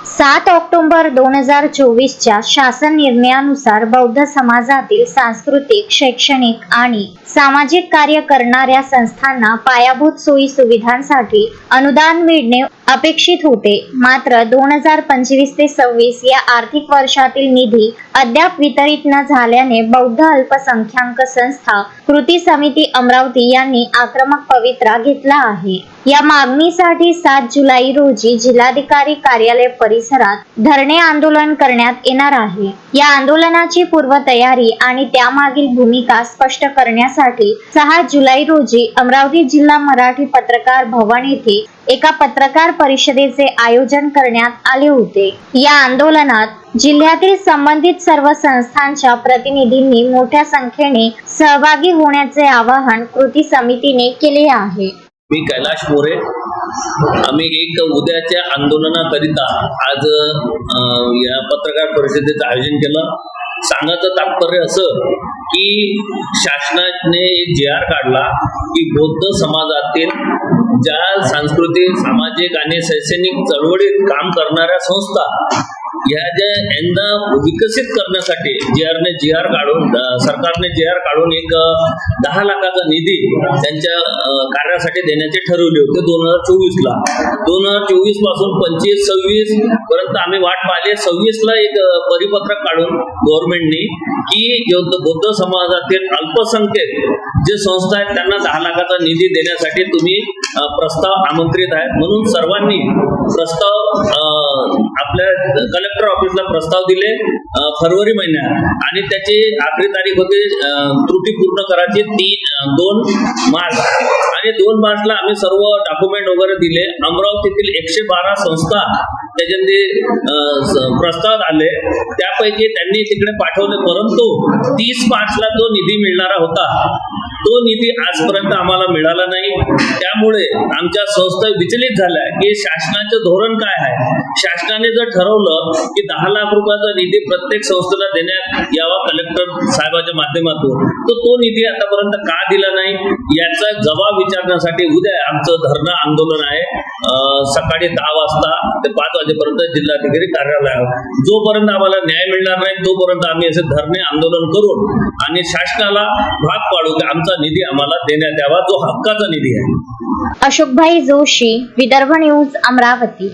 7 October 2024च्या शासन निर्णयानुसार बौद्ध समाजातील सांस्कृतिक, शैक्षणिक आणि सामाजिक कार्य करणाऱ्या संस्थांना पायाभूत सोयी सुविधांसाठी अनुदान मिळणे अपेक्षित होते. मात्र 2025 ते 26 या आर्थिक वर्षातील निधी अद्याप वितरित न झाल्याने बौद्ध अल्पसंख्याक संस्था कृती समिती अमरावती यांनी आक्रमक पवित्रा घेतला आहे. या मागणीसाठी 7 जुलै रोजी जिल्हाधिकारी कार्यालय परिसरात धरणे आंदोलन करण्यात येणार आहे. या आंदोलनाची पूर्वतयारी आणि त्यामागील भूमिका स्पष्ट करण्यासाठी 6 जुलै रोजी अमरावती जिल्हा मराठी पत्रकार भवन येथे एका पत्रकार परिषदेचे आयोजन करण्यात आले होते. या आंदोलनात जिल्ह्यातील संबंधित सर्व संस्थांच्या प्रतिनिधींनी मोठ्या संख्येने सहभागी होण्याचे आवाहन कृती समितीने केले आहे. मी कैलाश मोरे. आम्ही एक उद्याच्या आंदोलनाकरिता आज या पत्रकार परिषदेचं आयोजन केलं. सांगायचं तात्पर्य असं की शासनाने एक जी.आर. काढला की बौद्ध समाजातील ज्या सांस्कृतिक, सामाजिक आणि शैक्षणिक चळवळीत काम करणाऱ्या संस्था या ज्या यंदा विकसित करण्यासाठी जी.आर. काढून सरकारने जी.आर. काढून एक 10 लाखाचा निधी त्यांच्या कार्यासाठी देण्याचे ठरवले होते 2024ला. 2024 पासून 25-26 पर्यंत आम्ही वाट पाहिली. 26ला एक परिपत्रक काढून गव्हर्नमेंटनी की बौद्ध समाजातील अल्पसंख्यक जे संस्था आहेत त्यांना 10 लाखाचा निधी देण्यासाठी तुम्ही प्रस्ताव आमंत्रित आहे. म्हणून सर्वांनी प्रस्ताव आपल्या कलेक्टर ऑफिसला प्रस्ताव दिले फरवरी महिन्यात आणि त्याची आखरी तारीख होती त्रुटी पूर्ण करायची 2 मार्च आणि 2 मार्चला आम्ही सर्व डॉक्युमेंट वगैरे दिले. अमरावतीतील 112 संस्था त्याच्यामध्ये प्रस्ताव आले, त्यापैकी त्यांनी तिकडे पाठवले. परंतु 30 मार्चला जो निधी मिळणारा होता तो निधी आजपर्यंत आम्हाला मिळाला नाही. त्यामुळे आमच्या संस्था विचलित झाल्या की शासनाचे धोरण काय आहे. शासनाने जर ठरवलं की 10 लाख रुपयाचा निधी प्रत्येक संस्थेला देण्यात यावा कलेक्टर साहेबांच्या माध्यमातून, तर तो निधी आतापर्यंत का दिला नाही याचा जबाब विचारण्यासाठी उद्या आमचं धरणं आंदोलन आहे. सकाळी 10 वाजता ते 5 वाजेपर्यंत जिल्हाधिकारी कार्यालयावर. जोपर्यंत आम्हाला न्याय मिळणार नाही तोपर्यंत आम्ही असे धरणे आंदोलन करून आणि शासनाला भाग पाडू की आमचा निधी आम्हाला देण्यात यावा, जो हक्काचा निधी आहे. अशोकभाई जोशी, विदर्भ न्यूज, अमरावती.